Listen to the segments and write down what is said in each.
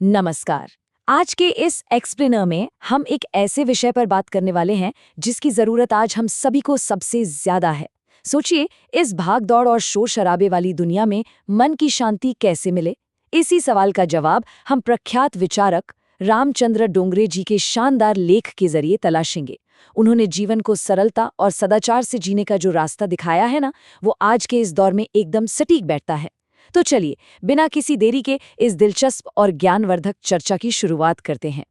नमस्कार। आज के इस एक्सप्लेनर में हम एक ऐसे विषय पर बात करने वाले हैं जिसकी जरूरत आज हम सभी को सबसे ज्यादा है। सोचिए, इस भाग-दौड़ और शोर शराबे वाली दुनिया में मन की शांति कैसे मिले? इसी सवाल का जवाब हम प्रख्यात विचारक रामचंद्र डोंगरे जी के शानदार लेख के जरिए तलाशेंगे। उन्होंने जीवन को सरलता और सदाचार से जीने का जो रास्ता दिखाया है ना, वो आज के इस दौर में एकदम सटीक बैठता है। तो चलिए, बिना किसी देरी के इस दिलचस्प और ज्ञानवर्धक चर्चा की शुरुआत करते हैं।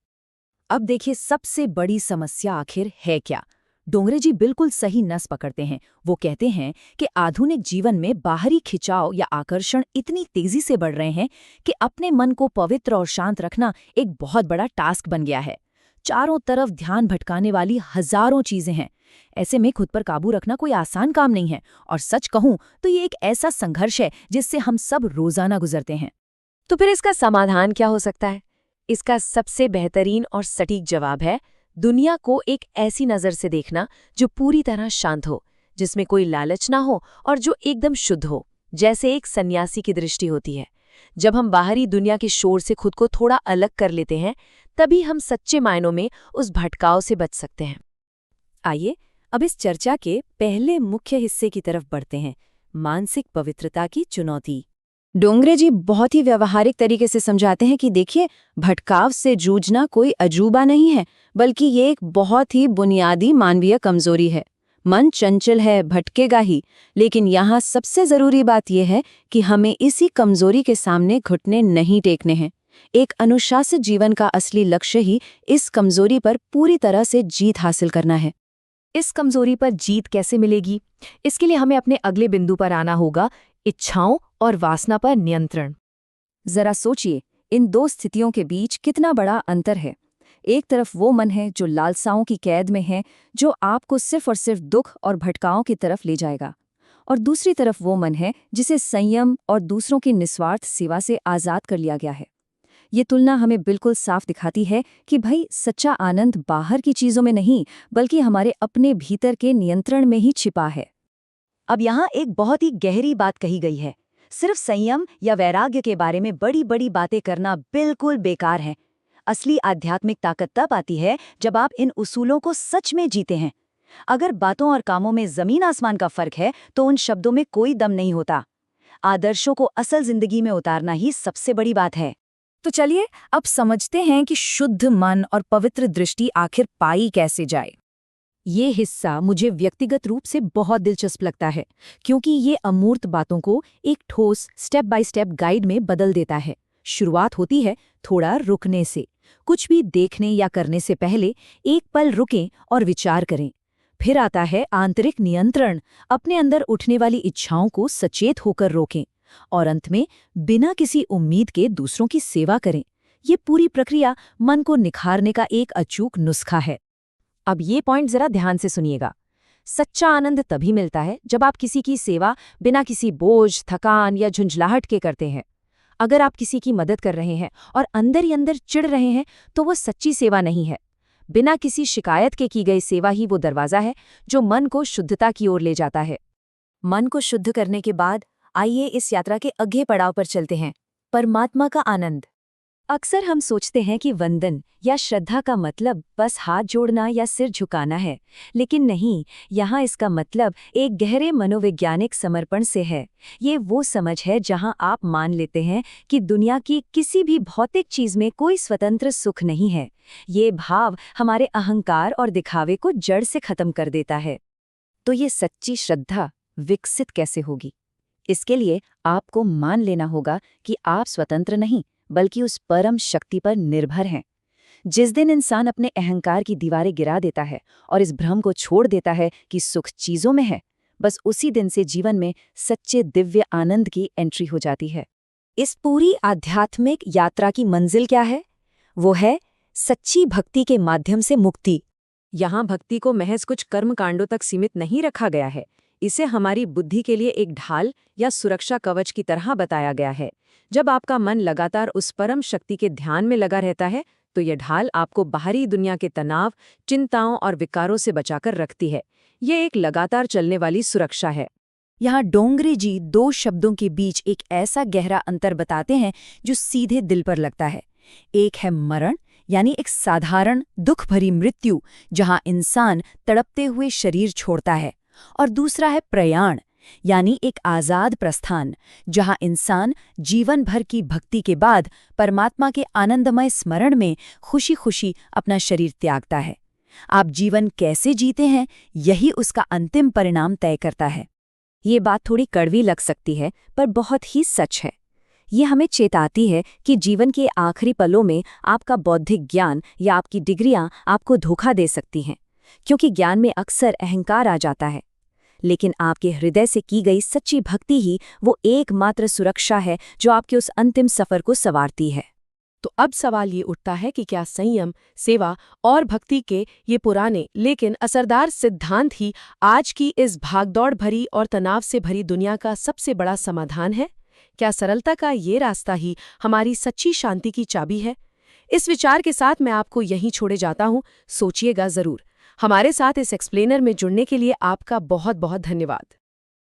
अब देखिए, सबसे बड़ी समस्या आखिर है क्या? डोंगरे जी बिल्कुल सही नस पकड़ते हैं। वो कहते हैं कि आधुनिक जीवन में बाहरी खिंचाव या आकर्षण इतनी तेजी से बढ़ रहे हैं कि अपने मन को पवित्र और शांत रखना एक बहुत बड़ा टास्क बन गया है। चारों तरफ ध्यान भटकाने वाली हजारों चीजें हैं। ऐसे में खुद पर काबू रखना कोई आसान काम नहीं है, और सच कहूं तो ये एक ऐसा संघर्ष है जिससे हम सब रोजाना गुजरते हैं। तो फिर इसका समाधान क्या हो सकता है? इसका सबसे बेहतरीन और सटीक जवाब है दुनिया को एक ऐसी नज़र से देखना जो पूरी तरह शांत हो, जिसमें कोई लालच ना हो और जो एकदम शुद्ध हो, जैसे एक सन्यासी की दृष्टि होती है। जब हम बाहरी दुनिया के शोर से खुद को थोड़ा अलग कर लेते हैं, तभी हम सच्चे मायनों में उस भटकाव से बच सकते हैं। आइए अब इस चर्चा के पहले मुख्य हिस्से की तरफ बढ़ते हैं, मानसिक पवित्रता की चुनौती। डोंगरे जी बहुत ही व्यावहारिक तरीके से समझाते हैं कि देखिए, भटकाव से जूझना कोई अजूबा नहीं है, बल्कि ये एक बहुत ही बुनियादी मानवीय कमजोरी है। मन चंचल है, भटकेगा ही, लेकिन यहाँ सबसे जरूरी बात यह है कि हमें इसी कमजोरी के सामने घुटने नहीं टेकने हैं। एक अनुशासित जीवन का असली लक्ष्य ही इस कमजोरी पर पूरी तरह से जीत हासिल करना है। इस कमजोरी पर जीत कैसे मिलेगी? इसके लिए हमें अपने अगले बिंदु पर आना होगा, इच्छाओं और वासना पर नियंत्रण। जरा सोचिए, इन दो स्थितियों के बीच कितना बड़ा अंतर है। एक तरफ वो मन है जो लालसाओं की कैद में है, जो आपको सिर्फ और सिर्फ दुख और भटकाओं की तरफ ले जाएगा, और दूसरी तरफ वो मन है जिसे संयम और दूसरों की निस्वार्थ सेवा से आज़ाद कर लिया गया है। ये तुलना हमें बिल्कुल साफ दिखाती है कि भाई, सच्चा आनंद बाहर की चीज़ों में नहीं, बल्कि हमारे अपने भीतर के नियंत्रण में ही छिपा है। अब यहाँ एक बहुत ही गहरी बात कही गई है। सिर्फ संयम या वैराग्य के बारे में बड़ी बड़ी बातें करना बिल्कुल बेकार है। असली आध्यात्मिक ताकत तब आती है जब आप इन उसूलों को सच में जीते हैं। अगर बातों और कामों में जमीन आसमान का फर्क है, तो उन शब्दों में कोई दम नहीं होता। आदर्शों को असल जिंदगी में उतारना ही सबसे बड़ी बात है। तो चलिए अब समझते हैं कि शुद्ध मन और पवित्र दृष्टि आखिर पाई कैसे जाए। ये हिस्सा मुझे व्यक्तिगत रूप से बहुत दिलचस्प लगता है, क्योंकि ये अमूर्त बातों को एक ठोस स्टेप बाय स्टेप गाइड में बदल देता है। शुरुआत होती है थोड़ा रुकने से। कुछ भी देखने या करने से पहले एक पल रुकें और विचार करें। फिर आता है आंतरिक नियंत्रण, अपने अंदर उठने वाली इच्छाओं को सचेत होकर रोकें। और अंत में बिना किसी उम्मीद के दूसरों की सेवा करें। ये पूरी प्रक्रिया मन को निखारने का एक अचूक नुस्खा है। अब ये पॉइंट जरा ध्यान से सुनिएगा। सच्चा आनंद तभी मिलता है जब आप किसी की सेवा बिना किसी बोझ, थकान या झुंझलाहट के करते हैं। अगर आप किसी की मदद कर रहे हैं और अंदर ही अंदर चिढ़ रहे हैं, तो वो सच्ची सेवा नहीं है। बिना किसी शिकायत के की गई सेवा ही वो दरवाज़ा है जो मन को शुद्धता की ओर ले जाता है। मन को शुद्ध करने के बाद आइए इस यात्रा के अगले पड़ाव पर चलते हैं, परमात्मा का आनंद। अक्सर हम सोचते हैं कि वंदन या श्रद्धा का मतलब बस हाथ जोड़ना या सिर झुकाना है, लेकिन नहीं, यहाँ इसका मतलब एक गहरे मनोवैज्ञानिक समर्पण से है। ये वो समझ है जहाँ आप मान लेते हैं कि दुनिया की किसी भी भौतिक चीज में कोई स्वतंत्र सुख नहीं है। ये भाव हमारे अहंकार और दिखावे को जड़ से खत्म कर देता है। तो ये सच्ची श्रद्धा विकसित कैसे होगी? इसके लिए आपको मान लेना होगा कि आप स्वतंत्र नहीं, बल्कि उस परम शक्ति पर निर्भर हैं। जिस दिन इंसान अपने अहंकार की दीवारें गिरा देता है और इस भ्रम को छोड़ देता है कि सुख चीजों में है, बस उसी दिन से जीवन में सच्चे दिव्य आनंद की एंट्री हो जाती है। इस पूरी आध्यात्मिक यात्रा की मंजिल क्या है? वो है सच्ची भक्ति के माध्यम से मुक्ति। यहाँ भक्ति को महज कुछ कर्मकांडों तक सीमित नहीं रखा गया है। इसे हमारी बुद्धि के लिए एक ढाल या सुरक्षा कवच की तरह बताया गया है। जब आपका मन लगातार उस परम शक्ति के ध्यान में लगा रहता है, तो यह ढाल आपको बाहरी दुनिया के तनाव, चिंताओं और विकारों से बचाकर रखती है। ये एक लगातार चलने वाली सुरक्षा है। यहाँ डोंगरे जी दो शब्दों के बीच एक ऐसा गहरा अंतर बताते हैं जो सीधे दिल पर लगता है। एक है मरण, यानी एक साधारण दुख भरी मृत्यु जहां इंसान तड़पते हुए शरीर छोड़ता है, और दूसरा है प्रयाण, यानी एक आजाद प्रस्थान जहां इंसान जीवन भर की भक्ति के बाद परमात्मा के आनंदमय स्मरण में खुशी खुशी अपना शरीर त्यागता है। आप जीवन कैसे जीते हैं, यही उसका अंतिम परिणाम तय करता है। ये बात थोड़ी कड़वी लग सकती है, पर बहुत ही सच है। ये हमें चेताती है कि जीवन के आखिरी पलों में आपका बौद्धिक ज्ञान या आपकी डिग्रियां आपको धोखा दे सकती हैं, क्योंकि ज्ञान में अक्सर अहंकार आ जाता है। लेकिन आपके हृदय से की गई सच्ची भक्ति ही वो एकमात्र सुरक्षा है जो आपके उस अंतिम सफर को संवारती है। तो अब सवाल ये उठता है कि क्या संयम, सेवा और भक्ति के ये पुराने लेकिन असरदार सिद्धांत ही आज की इस भागदौड़ भरी और तनाव से भरी दुनिया का सबसे बड़ा समाधान है? क्या सरलता का ये रास्ता ही हमारी सच्ची शांति की चाबी है? इस विचार के साथ मैं आपको यहीं छोड़े जाता हूँ। सोचिएगा जरूर। हमारे साथ इस एक्सप्लेनर में जुड़ने के लिए आपका बहुत बहुत धन्यवाद।